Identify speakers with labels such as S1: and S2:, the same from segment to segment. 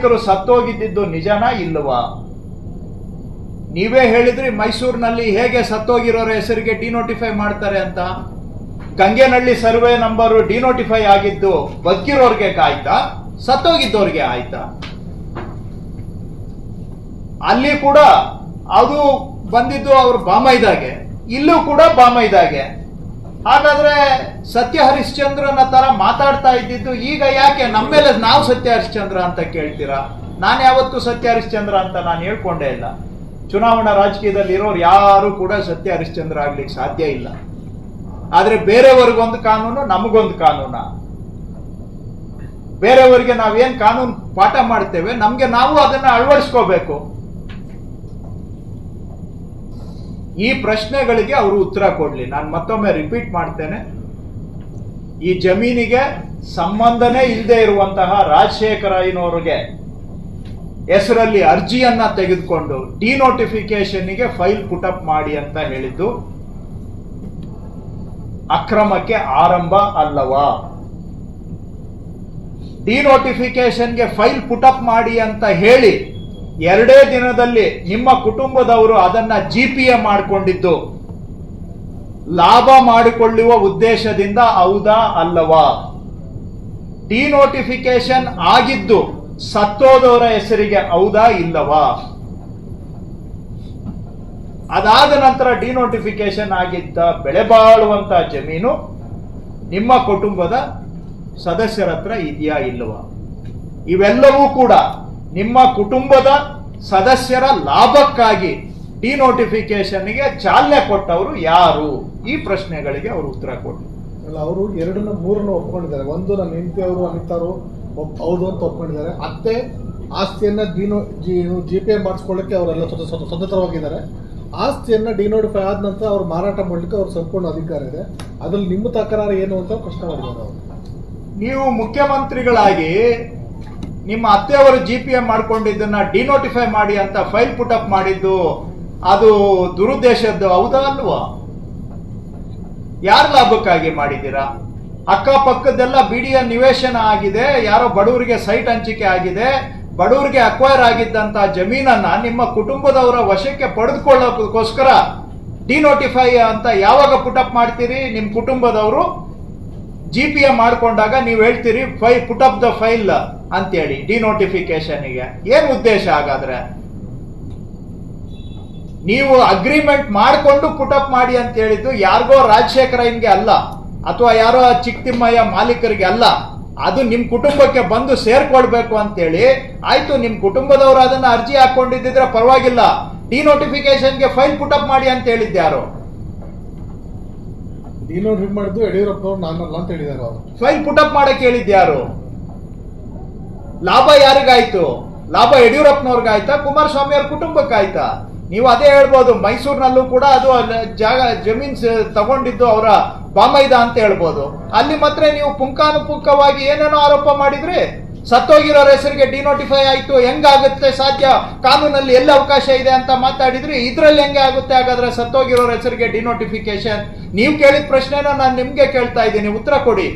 S1: ಸತ್ತೋಗಿದ್ದು ನಿಜನಾ ಇಲ್ಲವಾ? ನೀವೇ ಹೇಳಿದ್ರಿ ಮೈಸೂರಿನಲ್ಲಿ ಹೇಗೆ ಸತ್ತೋಗಿರೋರ ಹೆಸರಿಗೆ ಡಿನೋಟಿಫೈ ಮಾಡ್ತಾರೆ ಅಂತ. ಗಂಗೆನಹಳ್ಳಿ ಸರ್ವೆ ನಂಬರ್ ಡಿನೋಟಿಫೈ ಆಗಿದ್ದು ಬದುಕಿರೋರ್ಗೆ ಆಯ್ತಾ, ಸತ್ತೋಗಿದ್ದವ್ರಿಗೆ ಆಯ್ತಾ? ಅಲ್ಲಿ ಕೂಡ ಅದು ಬಂದಿದ್ದು ಅವ್ರ ಬಾಮೈದಾಗೆ, ಇಲ್ಲೂ ಕೂಡ ಬಾಮೈದಾಗೆ. ಹಾಗಾದ್ರೆ ಸತ್ಯ ಹರಿಶ್ಚಂದ್ರನ ತರ ಮಾತಾಡ್ತಾ ಇದ್ದಿದ್ದು ಈಗ ಯಾಕೆ ನಮ್ಮ ಮೇಲೆ ನಾವು ಸತ್ಯ ಹರಿಶ್ಚಂದ್ರ ಅಂತ ಕೇಳ್ತೀರಾ? ನಾನು ಯಾವತ್ತೂ ಸತ್ಯ ಹರಿಶ್ಚಂದ್ರ ಅಂತ ನಾನು ಹೇಳ್ಕೊಂಡೇ ಇಲ್ಲ. ಚುನಾವಣಾ ರಾಜಕೀಯದಲ್ಲಿ ಇರೋರು ಯಾರು ಕೂಡ ಸತ್ಯ ಹರಿಶ್ಚಂದ್ರ ಆಗ್ಲಿಕ್ಕೆ ಸಾಧ್ಯ ಇಲ್ಲ. ಆದ್ರೆ ಬೇರೆಯವ್ರಿಗೊಂದು ಕಾನೂನು, ನಮಗೊಂದು ಕಾನೂನ. ಬೇರೆಯವರಿಗೆ ನಾವೇನ್ ಕಾನೂನು ಪಾಠ ಮಾಡ್ತೇವೆ, ನಮ್ಗೆ ನಾವು ಅದನ್ನ ಅಳವಡಿಸ್ಕೋಬೇಕು. ಈ ಪ್ರಶ್ನೆಗಳಿಗೆ ಅವರು ಉತ್ತರ ಕೊಡ್ಲಿ. ನಾನು ಮತ್ತೊಮ್ಮೆ ರಿಪೀಟ್ ಮಾಡ್ತೇನೆ, ಈ ಜಮೀನಿಗೆ ಸಂಬಂಧನೇ ಇಲ್ಲದೆ ಇರುವಂತಹ ರಾಜಶೇಖರಯ್ಯನವರಿಗೆ ಹೆಸರಲ್ಲಿ ಅರ್ಜಿಯನ್ನ ತೆಗೆದುಕೊಂಡು ಡಿನೋಟಿಫಿಕೇಶನ್ಗೆ ಫೈಲ್ ಪುಟಪ್ ಮಾಡಿ ಅಂತ ಹೇಳಿದ್ದು ಅಕ್ರಮಕ್ಕೆ ಆರಂಭ ಅಲ್ಲವಾ? ಡಿನೋಟಿಫಿಕೇಶನ್ಗೆ ಫೈಲ್ ಪುಟಪ್ ಮಾಡಿ ಅಂತ ಹೇಳಿ 2 ದಿನದಲ್ಲಿ ನಿಮ್ಮ ಕುಟುಂಬದವರು ಅದನ್ನ ಜಿಪಿಎ ಮಾಡಿಕೊಂಡಿದ್ದು ಲಾಭ ಮಾಡಿಕೊಳ್ಳುವ ಉದ್ದೇಶದಿಂದ ಹೌದಾ ಅಲ್ಲವಾ? ಡಿನೋಟಿಫಿಕೇಶನ್ ಆಗಿದ್ದು ಸತ್ತೋದವರ ಹೆಸರಿಗೆ ಹೌದಾ ಇಲ್ಲವಾ? ಅದಾದ ನಂತರ ಡಿನೋಟಿಫಿಕೇಶನ್ ಆಗಿದ್ದ ಬೆಳೆ ಬಾಳುವಂತ ಜಮೀನು ನಿಮ್ಮ ಕುಟುಂಬದ ಸದಸ್ಯರ ಹತ್ರ ಇದೆಯಾ ಇಲ್ಲವಾ? ಇವೆಲ್ಲವೂ ಕೂಡ ನಿಮ್ಮ ಕುಟುಂಬದ ಸದಸ್ಯರ ಲಾಭಕ್ಕಾಗಿ ಡಿನೋಟಿಫಿಕೇಶನ್ಗೆ ಚಾಲನೆ ಕೊಟ್ಟವರು ಯಾರು? ಈ ಪ್ರಶ್ನೆಗಳಿಗೆ ಅವರು ಉತ್ತರ ಕೊಟ್ಟರು.
S2: ಅವರು 2-3 ಒಪ್ಕೊಂಡಿದ್ದಾರೆ. ಒಂದು ನನ್ನ ಹೆಂಡತಿ ಅವರು ಅನಿತಾ ಅವರು ಹೌದು ಅಂತ ಒಪ್ಕೊಂಡಿದ್ದಾರೆ. ಅತ್ತೆ ಆಸ್ತಿಯನ್ನ ಜಿಪಿಎ ಮಾಡಿಸ್ಕೊಳ್ಳಕ್ಕೆ ಅವರೆಲ್ಲ ಸ್ವತಂತ್ರವಾಗಿದ್ದಾರೆ. ಆಸ್ತಿಯನ್ನ ಡಿನೋಟಿಫೈ ಆದ ನಂತರ ಅವ್ರು ಮಾರಾಟ ಮಾಡ್ಲಿಕ್ಕೆ ಅವ್ರ ಸಂಪೂರ್ಣ ಅಧಿಕಾರ ಇದೆ. ಅದ್ರಲ್ಲಿ ನಿಮ್ಮ ತಕರಾರು ಏನು ಅಂತ ಪ್ರಶ್ನೆ ಮಾಡಿದ್ದಾರೆ ಅವರು.
S1: ನೀವು ಮುಖ್ಯಮಂತ್ರಿಗಳಾಗಿ ನಿಮ್ಮ ಅತ್ತೆಯವರು ಜಿಪಿಎ ಮಾಡ್ಕೊಂಡಿದ್ದನ್ನ ಡಿನೋಟಿಫೈ ಮಾಡಿ ಅಂತ ಫೈಲ್ ಪುಟಪ್ ಮಾಡಿದ್ದು ಅದು ದುರುದ್ದೇಶದ್ದು ಹೌದಾ ಅಲ್ವಾ? ಯಾರ ಲಾಭಕ್ಕಾಗಿ ಮಾಡಿದ್ದೀರಾ? ಅಕ್ಕಪಕ್ಕದೆಲ್ಲ ಬಿಡಿಯ ನಿವೇಶನ ಆಗಿದೆ, ಯಾರೋ ಬಡವರಿಗೆ ಸೈಟ್ ಹಂಚಿಕೆ ಆಗಿದೆ, ಬಡವರಿಗೆ ಅಕ್ವೈರ್ ಆಗಿದ್ದಂತ ಜಮೀನನ್ನ ನಿಮ್ಮ ಕುಟುಂಬದವರ ವಶಕ್ಕೆ ಪಡೆದುಕೊಳ್ಳೋದಕ್ಕೋಸ್ಕರ ಡಿನೋಟಿಫೈ ಅಂತ ಯಾವಾಗ ಪುಟಪ್ ಮಾಡ್ತೀರಿ? ನಿಮ್ ಕುಟುಂಬದವರು ಜಿಪಿಎ ಮಾಡ್ಕೊಂಡಾಗ ನೀವು ಹೇಳ್ತೀರಿ ಪುಟಪ್ ದ ಫೈಲ್ ಅಂತೇಳಿ ಡಿನೋಟಿಫಿಕೇಶನ್ಗೆ. ಏನ್ ಉದ್ದೇಶ ಹಾಗಾದ್ರೆ? ನೀವು ಅಗ್ರಿಮೆಂಟ್ ಮಾಡಿಕೊಂಡು ಪುಟಪ್ ಮಾಡಿ ಅಂತ ಹೇಳಿದ್ದು ಯಾರಿಗೋ ರಾಜಶೇಖರಯ್ಯನ್ಗೆ ಅಲ್ಲ, ಅಥವಾ ಯಾರೋ ಚಿಕ್ಕತಿಮ್ಮಯ್ಯ ಮಾಲೀಕರಿಗೆ ಅಲ್ಲ. ಅದು ನಿಮ್ ಕುಟುಂಬಕ್ಕೆ ಬಂದು ಸೇರ್ಕೊಳ್ಬೇಕು ಅಂತೇಳಿ ಆಯ್ತು. ನಿಮ್ ಕುಟುಂಬದವರು ಅದನ್ನ ಅರ್ಜಿ ಹಾಕೊಂಡಿದ್ದಿದ್ರೆ ಪರವಾಗಿಲ್ಲ. ಡಿನೋಟಿಫಿಕೇಶನ್ಗೆ ಫೈಲ್ ಪುಟಪ್ ಮಾಡಿ ಅಂತ ಹೇಳಿದ್ಯಾರು?
S2: ಡಿನೋಟಿಫೈ ಮಾಡಿದ್ದು ಯಡಿಯೂರಪ್ಪನವರು, ನಾನಲ್ಲ ಅಂತ ಹೇಳಿದ್ದಾರೆ ಅವರು.
S1: ಫೈಲ್ ಪುಟಪ್ ಮಾಡಕ್ಕೆ ಹೇಳಿದ್ಯಾರು? ಲಾಭ ಯಾರಿಗಾಯ್ತು? ಲಾಭ ಯಡಿಯೂರಪ್ಪನವ್ರಿಗಾಯ್ತಾ, ಕುಮಾರಸ್ವಾಮಿ ಅವ್ರ ಕುಟುಂಬಕ್ಕಾಯ್ತಾ? ನೀವು ಅದೇ ಹೇಳ್ಬೋದು. ಮೈಸೂರಿನಲ್ಲೂ ಕೂಡ ಅದು ಜಾಗ ಜಮೀನ್ ತಗೊಂಡಿದ್ದು ಅವರ ಬಾಮೈದ ಅಂತ ಹೇಳ್ಬೋದು. ಅಲ್ಲಿ ಮಾತ್ರ ನೀವು ಪುಂಖಾನುಪುಂಖವಾಗಿ ಏನೇನೋ ಆರೋಪ ಮಾಡಿದ್ರಿ. ಸತ್ತೋಗಿರೋರ ಹೆಸರಿಗೆ ಡಿನೋಟಿಫೈ ಆಯ್ತು, ಹೆಂಗಾಗುತ್ತೆ ಸಾಧ್ಯ? ಕಾನೂನಲ್ಲಿ ಎಲ್ಲ ಅವಕಾಶ ಇದೆ ಅಂತ ಮಾತಾಡಿದ್ರಿ. ಇದ್ರಲ್ಲಿ ಹೆಂಗೆ ಆಗುತ್ತೆ ಹಾಗಾದ್ರೆ ಸತ್ತೋಗಿರೋರ ಹೆಸರಿಗೆ ಡಿನೋಟಿಫಿಕೇಶನ್? ನೀವು ಕೇಳಿದ ಪ್ರಶ್ನೆನ ನಾನು ನಿಮ್ಗೆ ಕೇಳ್ತಾ ಇದ್ದೀನಿ, ಉತ್ತರ ಕೊಡಿ.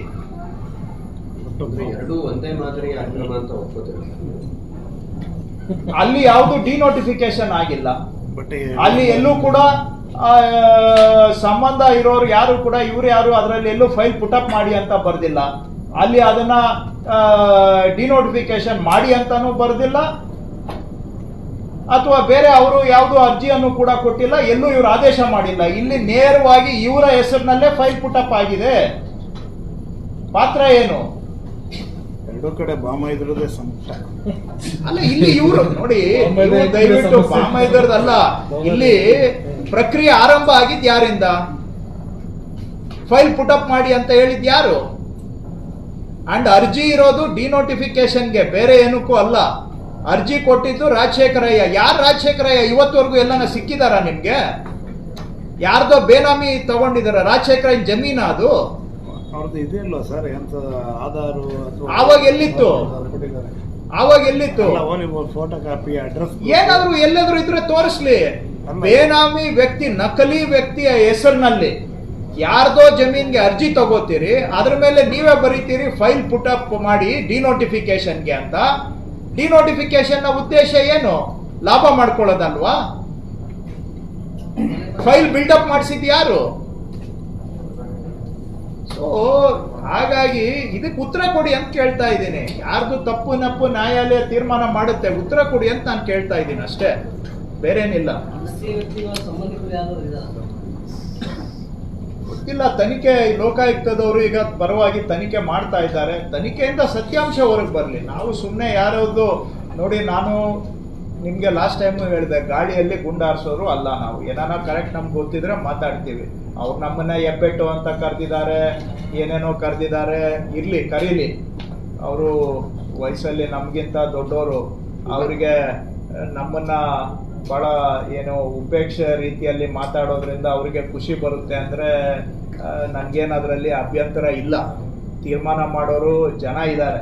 S1: ಅಲ್ಲಿ ಯಾವುದು ಡಿನೋಟಿಫಿಕೇಶನ್ ಆಗಿಲ್ಲ. ಅಲ್ಲಿ ಎಲ್ಲೂ ಕೂಡ ಸಂಬಂಧ ಇರೋರು ಯಾರು ಕೂಡ ಇವ್ರು ಯಾರು ಅದರಲ್ಲಿ ಎಲ್ಲೂ ಫೈಲ್ ಪುಟಪ್ ಮಾಡಿ ಅಂತ ಬರ್ದಿಲ್ಲ. ಅಲ್ಲಿ ಅದನ್ನ ಡಿನೋಟಿಫಿಕೇಶನ್ ಮಾಡಿ ಅಂತಾನೂ ಬರ್ದಿಲ್ಲ, ಅಥವಾ ಬೇರೆ ಅವರು ಯಾವುದು ಅರ್ಜಿಯನ್ನು ಕೂಡ ಕೊಟ್ಟಿಲ್ಲ, ಎಲ್ಲೂ ಇವರು ಆದೇಶ ಮಾಡಿಲ್ಲ. ಇಲ್ಲಿ ನೇರವಾಗಿ ಇವರ ಹೆಸರಿನಲ್ಲೇ ಫೈಲ್ ಪುಟಪ್ ಆಗಿದೆ. ಪಾತ್ರ ಏನು?
S3: ಎರಡು ಕಡೆ ಬಾಮೈದ್ರದೇ ಸಂಕಟ
S1: ಅಲ್ಲ. ಇಲ್ಲಿ ಇವರು ನೋಡಿ, ದಯವಿಟ್ಟು ಬಾಮೈದರ್ದಲ್ಲ, ಇಲ್ಲಿ ಪ್ರಕ್ರಿಯೆ ಆರಂಭ ಆಗಿದ್ ಯಾರಿಂದ? ಫೈಲ್ ಪುಟಪ್ ಮಾಡಿ ಅಂತ ಹೇಳಿದ್ ಯಾರು? ಅಂಡ್ ಅರ್ಜಿ ಇರೋದು ಡಿನೋಟಿಫಿಕೇಶನ್ಗೆ, ಬೇರೆ ಏನಕ್ಕೂ ಅಲ್ಲ. ಅರ್ಜಿ ಕೊಟ್ಟಿದ್ದು ರಾಜಶೇಖರಯ್ಯ. ಯಾರು ರಾಜಶೇಖರಯ್ಯ? ಇವತ್ತವರೆಗೂ ಎಲ್ಲನ ಸಿಕ್ಕಿದಾರ ನಿಮ್ಗೆ? ಯಾರ್ದೋ ಬೇನಾಮಿ ತಗೊಂಡಿದಾರ? ರಾಜಶೇಖರಯ್ಯನ ಜಮೀನ ಅದು?
S3: ಅವ್ರದ್ದು ಇದೆಯಲ್ವ ಸರ್, ಎಂತ ಆಧಾರು?
S1: ಆವಾಗ ಎಲ್ಲಿತ್ತು? ಆವಾಗ ಎಲ್ಲಿತ್ತು?
S3: ಫೋಟೋ ಕಾಪಿ, ಅಡ್ರೆಸ್
S1: ಏನಾದ್ರು ಎಲ್ಲಾದ್ರೂ ಇದ್ರೆ ತೋರಿಸ್ಲಿ. ಬೇನಾಮಿ ವ್ಯಕ್ತಿ, ನಕಲಿ ವ್ಯಕ್ತಿಯ ಹೆಸರಿನಲ್ಲಿ ಯಾರ್ದೋ ಜಮೀನ್ಗೆ ಅರ್ಜಿ ತಗೋತೀರಿ, ಅದ್ರ ಮೇಲೆ ನೀವೇ ಬರೀತೀರಿ ಫೈಲ್ ಪುಟಪ್ ಮಾಡಿ ಡಿನೋಟಿಫಿಕೇಶನ್ಗೆ ಅಂತ. ಡಿನೋಟಿಫಿಕೇಶನ್ ನ ಉದ್ದೇಶ ಏನು? ಲಾಭ ಮಾಡ್ಕೊಳ್ಳೋದಲ್ವಾ? ಫೈಲ್ ಬಿಲ್ಡಪ್ ಮಾಡಿಸಿದ್ ಯಾರು? ಸೊ ಹಾಗಾಗಿ ಇದಕ್ಕೆ ಉತ್ತರ ಕೊಡಿ ಅಂತ ಕೇಳ್ತಾ ಇದ್ದೀನಿ. ಯಾರ್ದು ತಪ್ಪು ನಪ್ಪು ನ್ಯಾಯಾಲಯ ತೀರ್ಮಾನ ಮಾಡುತ್ತೆ, ಉತ್ತರ ಕೊಡಿ ಅಂತ ನಾನು ಕೇಳ್ತಾ ಇದ್ದೀನಿ ಅಷ್ಟೇ, ಬೇರೇನಿಲ್ಲ. ಗೊತ್ತಿಲ್ಲ, ತನಿಖೆ ಲೋಕಾಯುಕ್ತದವರು ಈಗ ಪರವಾಗಿ ತನಿಖೆ ಮಾಡ್ತಾ ಇದ್ದಾರೆ. ತನಿಖೆಯಿಂದ ಸತ್ಯಾಂಶ ಹೊರಗೆ ಬರಲಿ. ನಾವು ಸುಮ್ಮನೆ ಯಾರದ್ದು ನೋಡಿ, ನಾನು ನಿಮ್ಗೆ ಲಾಸ್ಟ್ ಟೈಮ್ ಹೇಳಿದೆ, ಗಾಳಿಯಲ್ಲಿ ಗುಂಡಾರಿಸೋರು ಅಲ್ಲ ನಾವು. ಏನಾನ ಕರೆಕ್ಟ್ ನಮ್ಗೆ ಗೊತ್ತಿದ್ರೆ ಮಾತಾಡ್ತೀವಿ. ಅವ್ರು ನಮ್ಮನ್ನ ಎಬ್ಬೆಟ್ಟು ಅಂತ ಕರೆದಿದ್ದಾರೆ, ಏನೇನೋ ಕರೆದಿದ್ದಾರೆ, ಇರ್ಲಿ ಕರೀಲಿ. ಅವರು ವಯಸ್ಸಲ್ಲಿ ನಮ್ಗಿಂತ ದೊಡ್ಡವರು, ಅವರಿಗೆ ನಮ್ಮನ್ನ ಬಹಳ ಏನೋ ಉಪೇಕ್ಷೆ ರೀತಿಯಲ್ಲಿ ಮಾತಾಡೋದ್ರಿಂದ ಅವರಿಗೆ ಖುಷಿ ಬರುತ್ತೆ ಅಂದ್ರೆ ನನಗೇನದ್ರಲ್ಲಿ ಅಭ್ಯಂತರ ಇಲ್ಲ. ತೀರ್ಮಾನ ಮಾಡೋರು ಜನ ಇದ್ದಾರೆ.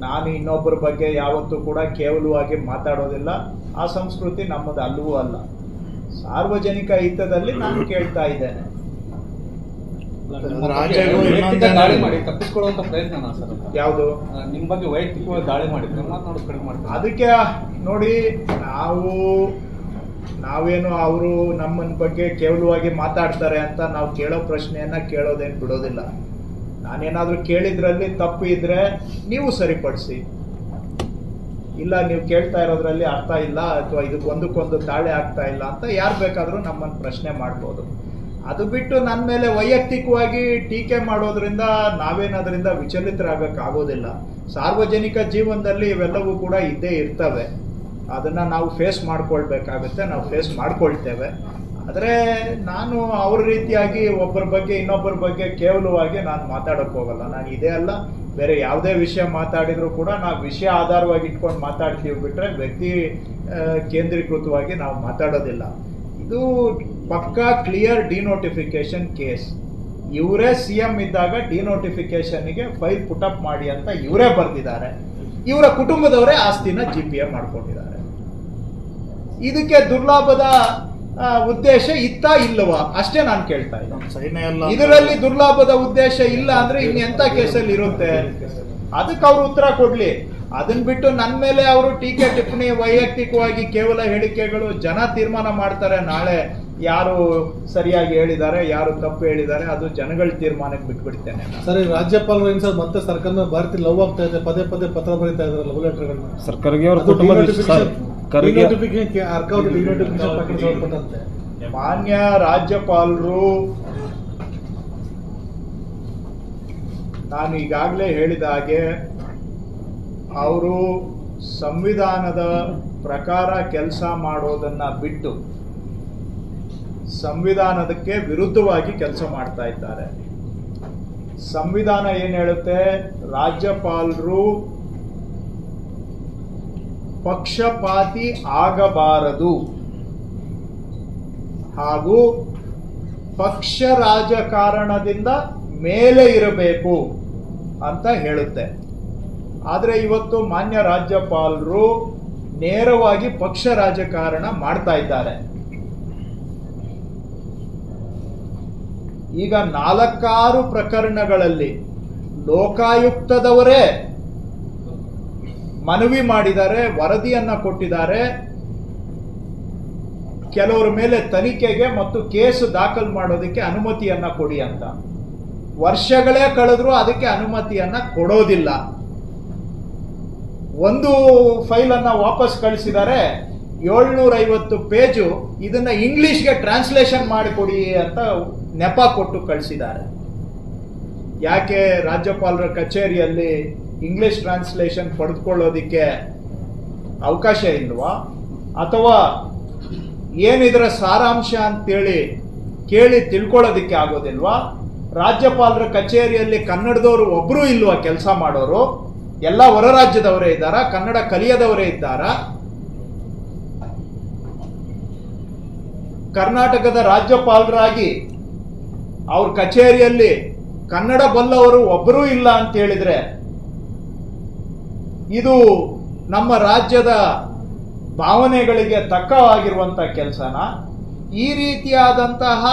S1: ನಾನು ಇನ್ನೊಬ್ಬರ ಬಗ್ಗೆ ಯಾವತ್ತೂ ಕೂಡ ಕೇವಲವಾಗಿ ಮಾತಾಡೋದಿಲ್ಲ. ಆ ಸಂಸ್ಕೃತಿ ನಮ್ಮದು ಅಲ್ಲವೂ ಅಲ್ಲ. ಸಾರ್ವಜನಿಕ ಹಿತದಲ್ಲಿ ನಾನು ಕೇಳ್ತಾ ಇದ್ದೇನೆ.
S4: ದಾಳಿ ಮಾಡಿ ತಪ್ಪಿಸ್ಕೊಳ್ಳುವಂತ ಪ್ರಯತ್ನ ಸರ್
S1: ಯಾವುದು?
S4: ನಿಮ್ ಬಗ್ಗೆ ವೈಯಕ್ತಿಕವಾಗಿ ದಾಳಿ ಮಾಡಿದ್ರೆ ಮಾತನಾಡೋದು ಕಡಿಮೆ ಮಾಡ್ತಾರೆ.
S1: ಅದಕ್ಕೆ ನೋಡಿ, ನಾವೇನು ಅವರು ನಮ್ಮನ ಬಗ್ಗೆ ಕೇವಲವಾಗಿ ಮಾತಾಡ್ತಾರೆ ಅಂತ ನಾವು ಕೇಳೋ ಪ್ರಶ್ನೆಯನ್ನ ಕೇಳೋದೇನು ಬಿಡೋದಿಲ್ಲ. ನಾನೇನಾದ್ರೂ ಕೇಳಿದ್ರಲ್ಲಿ ತಪ್ಪು ಇದ್ರೆ ನೀವು ಸರಿಪಡಿಸಿ. ಇಲ್ಲ ನೀವು ಕೇಳ್ತಾ ಇರೋದ್ರಲ್ಲಿ ಅರ್ಥ ಇಲ್ಲ ಅಥವಾ ಇದಕ್ಕೆ ಒಂದಕ್ಕೊಂದು ತಾಳೆ ಆಗ್ತಾ ಇಲ್ಲ ಅಂತ ಯಾರು ಬೇಕಾದರೂ ನಮ್ಮನ್ನು ಪ್ರಶ್ನೆ ಮಾಡ್ಬೋದು. ಅದು ಬಿಟ್ಟು ನನ್ನ ಮೇಲೆ ವೈಯಕ್ತಿಕವಾಗಿ ಟೀಕೆ ಮಾಡೋದ್ರಿಂದ ನಾವೇನಾದ್ರಿಂದ ವಿಚಲಿತರಾಗಕ್ಕಾಗೋದಿಲ್ಲ. ಸಾರ್ವಜನಿಕ ಜೀವನದಲ್ಲಿ ಇವೆಲ್ಲವೂ ಕೂಡ ಇದ್ದೇ ಇರ್ತವೆ. ಅದನ್ನ ನಾವು ಫೇಸ್ ಮಾಡ್ಕೊಳ್ಬೇಕಾಗುತ್ತೆ, ನಾವು ಫೇಸ್ ಮಾಡ್ಕೊಳ್ತೇವೆ. ಆದರೆ ನಾನು ಅವ್ರ ರೀತಿಯಾಗಿ ಒಬ್ಬರ ಬಗ್ಗೆ ಇನ್ನೊಬ್ಬರ ಬಗ್ಗೆ ಕೇವಲವಾಗಿ ನಾನು ಮಾತಾಡೋಕೆ ಹೋಗಲ್ಲ. ನಾನು ಇದೇ ಅಲ್ಲ, ಬೇರೆ ಯಾವುದೇ ವಿಷಯ ಮಾತಾಡಿದ್ರು ಕೂಡ ನಾವು ವಿಷಯ ಆಧಾರವಾಗಿ ಇಟ್ಕೊಂಡು ಮಾತಾಡ್ತೀವಿ ಬಿಟ್ರೆ ವ್ಯಕ್ತಿ ಕೇಂದ್ರೀಕೃತವಾಗಿ ನಾವು ಮಾತಾಡೋದಿಲ್ಲ. ಇದು ಪಕ್ಕಾ ಕ್ಲಿಯರ್ ಡಿನೋಟಿಫಿಕೇಶನ್ ಕೇಸ್. ಇವರೇ CM ಇದ್ದಾಗ ಡಿನೋಟಿಫಿಕೇಶನ್ಗೆ ಫೈಲ್ ಪುಟಪ್ ಮಾಡಿ ಅಂತ ಇವರೇ ಬರೆದಿದ್ದಾರೆ. ಇವರ ಕುಟುಂಬದವರೇ ಆಸ್ತಿನ GPA ಮಾಡ್ಕೊಂಡಿದ್ದಾರೆ. ಇದಕ್ಕೆ ದುರ್ಲಾಭದ ಉದ್ದೇಶ ಇತ್ತಾ ಇಲ್ಲವಾ ಅಷ್ಟೇ ನಾನು ಕೇಳ್ತಾ ಇದ್ದೀನಿ. ಇದರಲ್ಲಿ ದುರ್ಲಾಭದ ಉದ್ದೇಶ ಇಲ್ಲ ಅಂದ್ರೆ ಇನ್ನೆಂತ ಕೇಸಲ್ಲಿ ಇರುತ್ತೆ? ಅದಕ್ಕೆ ಅವರು ಉತ್ತರ ಕೊಡ್ಲಿ. ಅದನ್ನ ಬಿಟ್ಟು ನನ್ನ ಮೇಲೆ ಅವರು ಟೀಕೆ ಟಿಪ್ಪಣಿ ವೈಯಕ್ತಿಕವಾಗಿ ಕೇವಲ ಹೇಳಿಕೆಗಳು, ಜನ ತೀರ್ಮಾನ ಮಾಡ್ತಾರೆ ನಾಳೆ ಯಾರು ಸರಿಯಾಗಿ ಹೇಳಿದ್ದಾರೆ ಯಾರು ತಪ್ಪು ಹೇಳಿದ್ದಾರೆ, ಅದು ಜನಗಳ ತೀರ್ಮಾನಕ್ಕೆ ಬಿಟ್ಬಿಡ್ತೇನೆ.
S2: ಸರಿ, ರಾಜ್ಯಪಾಲರು ಏನ್ ಸರ್ ಮತ್ತೆ ಸರ್ಕಾರದ ಭಾರತೀಯ ಲವ್ ಆಗ್ತಾ ಇದೆ, ಪದೇ ಪದೇ ಪತ್ರ ಬರೀತಾ ಇದ್ದಾರೆ ಲವ್ ಲೆಟರ್ಗಳನ್ನ.
S1: ಮಾನ್ಯ ರಾಜ್ಯಪಾಲರು, ನಾನು ಈಗಾಗಲೇ ಹೇಳಿದ ಹಾಗೆ ಅವರು ಸಂವಿಧಾನದ ಪ್ರಕಾರ ಕೆಲಸ ಮಾಡೋದನ್ನ ಬಿಟ್ಟು ಸಂವಿಧಾನದಕ್ಕೆ ವಿರುದ್ಧವಾಗಿ ಕೆಲಸ ಮಾಡ್ತಾ ಇದ್ದಾರೆ. ಸಂವಿಧಾನ ಏನ್ ಹೇಳುತ್ತೆ? ರಾಜ್ಯಪಾಲರು ಪಕ್ಷಪಾತಿ ಆಗಬಾರದು ಹಾಗೂ ಪಕ್ಷ ರಾಜಕಾರಣದಿಂದ ಮೇಲೆ ಇರಬೇಕು ಅಂತ ಹೇಳುತ್ತೆ. ಆದರೆ ಇವತ್ತು ಮಾನ್ಯ ರಾಜ್ಯಪಾಲರು ನೇರವಾಗಿ ಪಕ್ಷ ರಾಜಕಾರಣ ಮಾಡ್ತಾ ಇದ್ದಾರೆ. ಈಗ 4 ಪ್ರಕರಣಗಳಲ್ಲಿ ಲೋಕಾಯುಕ್ತದವರೇ ಮನವಿ ಮಾಡಿದ್ದಾರೆ, ವರದಿಯನ್ನ ಕೊಟ್ಟಿದ್ದಾರೆ. ಕೆಲವರ ಮೇಲೆ ತನಿಖೆಗೆ ಮತ್ತು ಕೇಸು ದಾಖಲು ಮಾಡೋದಕ್ಕೆ ಅನುಮತಿಯನ್ನ ಕೊಡಿ ಅಂತ. ವರ್ಷಗಳೇ ಕಳೆದ್ರೂ ಅದಕ್ಕೆ ಅನುಮತಿಯನ್ನ ಕೊಡೋದಿಲ್ಲ. ಒಂದು ಫೈಲ್ ಅನ್ನ ವಾಪಸ್ ಕಳಿಸಿದ್ದಾರೆ, 750 ಪೇಜು, ಇದನ್ನ ಇಂಗ್ಲಿಷ್ಗೆ ಟ್ರಾನ್ಸ್ಲೇಷನ್ ಮಾಡಿಕೊಡಿ ಅಂತ ನೆಪ ಕೊಟ್ಟು ಕಳಿಸಿದ್ದಾರೆ. ಯಾಕೆ ರಾಜ್ಯಪಾಲರ ಕಚೇರಿಯಲ್ಲಿ ಇಂಗ್ಲಿಷ್ ಟ್ರಾನ್ಸ್ಲೇಷನ್ ಪಡೆದುಕೊಳ್ಳೋದಿಕ್ಕೆ ಅವಕಾಶ ಇಲ್ವಾ? ಅಥವಾ ಏನಿದರ ಸಾರಾಂಶ ಅಂತೇಳಿ ಕೇಳಿ ತಿಳ್ಕೊಳ್ಳೋದಿಕ್ಕೆ ಆಗೋದಿಲ್ವಾ? ರಾಜ್ಯಪಾಲರ ಕಚೇರಿಯಲ್ಲಿ ಕನ್ನಡದವರು ಒಬ್ರು ಇಲ್ವಾ ಕೆಲಸ ಮಾಡೋರು? ಎಲ್ಲ ಹೊರ ರಾಜ್ಯದವರೇ ಇದ್ದಾರಾ? ಕನ್ನಡ ಕಲಿಯದವರೇ ಇದ್ದಾರಾ? ಕರ್ನಾಟಕದ ರಾಜ್ಯಪಾಲರಾಗಿ ಅವ್ರ ಕಚೇರಿಯಲ್ಲಿ ಕನ್ನಡ ಬಲ್ಲವರು ಒಬ್ಬರೂ ಇಲ್ಲ ಅಂತ ಹೇಳಿದ್ರೆ ಇದು ನಮ್ಮ ರಾಜ್ಯದ ಭಾವನೆಗಳಿಗೆ ತಕ್ಕವಾಗಿರುವಂತ ಕೆಲಸನ? ಈ ರೀತಿಯಾದಂತಹ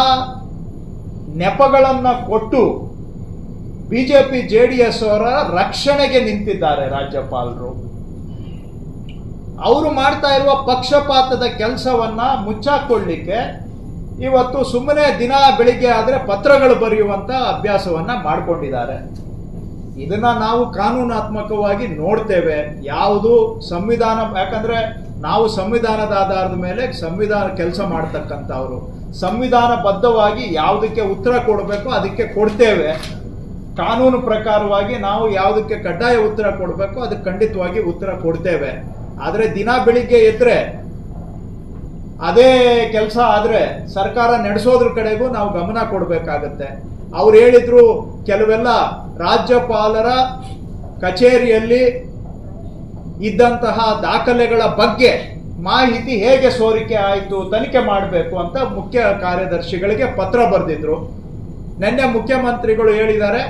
S1: ನೆಪಗಳನ್ನ ಕೊಟ್ಟು ಬಿಜೆಪಿ JDS ಅವರ ರಕ್ಷಣೆಗೆ ನಿಂತಿದ್ದಾರೆ ರಾಜ್ಯಪಾಲರು. ಅವರು ಮಾಡ್ತಾ ಇರುವ ಪಕ್ಷಪಾತದ ಕೆಲಸವನ್ನ ಮುಚ್ಚಾಕೊಳ್ಳಿಕ್ಕೆ ಇವತ್ತು ಸುಮ್ಮನೆ ದಿನ ಬೆಳಿಗ್ಗೆ ಆದರೆ ಪತ್ರಗಳು ಬರೆಯುವಂತ ಅಭ್ಯಾಸವನ್ನ ಮಾಡ್ಕೊಂಡಿದ್ದಾರೆ. ಇದನ್ನ ನಾವು ಕಾನೂನಾತ್ಮಕವಾಗಿ ನೋಡ್ತೇವೆ. ಯಾವುದು ಸಂವಿಧಾನ, ಯಾಕಂದ್ರೆ ನಾವು ಸಂವಿಧಾನದ ಆಧಾರದ ಮೇಲೆ ಸಂವಿಧಾನ ಕೆಲಸ ಮಾಡ್ತಕ್ಕಂಥವ್ರು, ಸಂವಿಧಾನಬದ್ಧವಾಗಿ ಯಾವುದಕ್ಕೆ ಉತ್ತರ ಕೊಡಬೇಕು ಅದಕ್ಕೆ ಕೊಡ್ತೇವೆ. ಕಾನೂನು ಪ್ರಕಾರವಾಗಿ ನಾವು ಯಾವುದಕ್ಕೆ ಕಡ್ಡಾಯ ಉತ್ತರ ಕೊಡಬೇಕು ಅದಕ್ಕೆ ಖಂಡಿತವಾಗಿ ಉತ್ತರ ಕೊಡ್ತೇವೆ. ಆದರೆ ದಿನ ಬೆಳಿಗ್ಗೆ ಎದ್ರೆ ಅದೇ ಕೆಲಸ ಆದ್ರೆ ಸರ್ಕಾರ ನಡೆಸೋದ್ರ ಕಡೆಗೂ ನಾವು ಗಮನ ಕೊಡಬೇಕಾಗತ್ತೆ. ಅವ್ರು ಹೇಳಿದ್ರು ಕೆಲವೆಲ್ಲ ರಾಜ್ಯಪಾಲರ ಕಚೇರಿಯಲ್ಲಿ ಇದ್ದಂತಹ ದಾಖಲೆಗಳ ಬಗ್ಗೆ ಮಾಹಿತಿ ಹೇಗೆ ಸೋರಿಕೆ ಆಯಿತು ತನಿಖೆ ಮಾಡಬೇಕು ಅಂತ ಮುಖ್ಯ ಕಾರ್ಯದರ್ಶಿಗಳಿಗೆ ಪತ್ರ ಬರೆದಿದ್ರು. ನಿನ್ನೆ ಮುಖ್ಯಮಂತ್ರಿಗಳು ಹೇಳಿದ್ದಾರೆ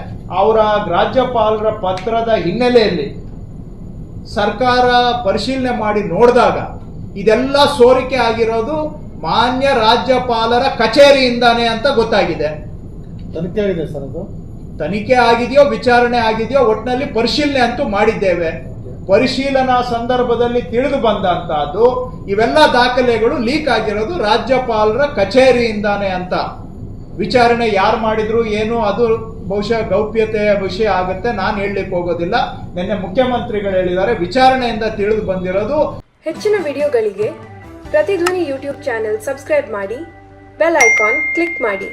S1: ಅವರ ರಾಜ್ಯಪಾಲರ ಪತ್ರದ ಹಿನ್ನೆಲೆಯಲ್ಲಿ ಸರ್ಕಾರ ಪರಿಶೀಲನೆ ಮಾಡಿ ನೋಡಿದಾಗ ಇದೆಲ್ಲ ಸೋರಿಕೆ ಆಗಿರೋದು ಮಾನ್ಯ ರಾಜ್ಯಪಾಲರ ಕಚೇರಿಯಿಂದಾನೆ ಅಂತ ಗೊತ್ತಾಗಿದೆ.
S2: ತನಿಖೆ ಆಗಿದೆ ಸರ್, ಅದು
S1: ತನಿಖೆ ಆಗಿದೆಯೋ ವಿಚಾರಣೆ ಆಗಿದೆಯೋ ಒಟ್ಟಿನಲ್ಲಿ ಪರಿಶೀಲನೆ ಅಂತೂ ಮಾಡಿದ್ದೇವೆ. ಪರಿಶೀಲನಾ ಸಂದರ್ಭದಲ್ಲಿ ತಿಳಿದು ಬಂದಂತಹದ್ದು ಇವೆಲ್ಲ ದಾಖಲೆಗಳು ಲೀಕ್ ಆಗಿರೋದು ರಾಜ್ಯಪಾಲರ ಕಚೇರಿಯಿಂದಾನೆ ಅಂತ. ವಿಚಾರಣೆ ಯಾರು ಮಾಡಿದ್ರು ಏನು ಅದು ಬಹುಶಃ ಗೌಪ್ಯತೆಯ ವಿಷಯ ಆಗುತ್ತೆ, ನಾನು ಹೇಳಲಿಕ್ಕೆ ಹೋಗೋದಿಲ್ಲ. ನಿನ್ನೆ ಮುಖ್ಯಮಂತ್ರಿಗಳು ಹೇಳಿದ್ದಾರೆ ವಿಚಾರಣೆಯಿಂದ ತಿಳಿದು ಬಂದಿರೋದು.
S5: ಹೆಚ್ಚಿನ ವಿಡಿಯೋಗಳಿಗೆ ಪ್ರತಿಧ್ವನಿ ಯೂಟ್ಯೂಬ್ ಚಾನೆಲ್ ಸಬ್ಸ್ಕ್ರೈಬ್ ಮಾಡಿ, ಬೆಲ್ ಐಕಾನ್ ಕ್ಲಿಕ್ ಮಾಡಿ.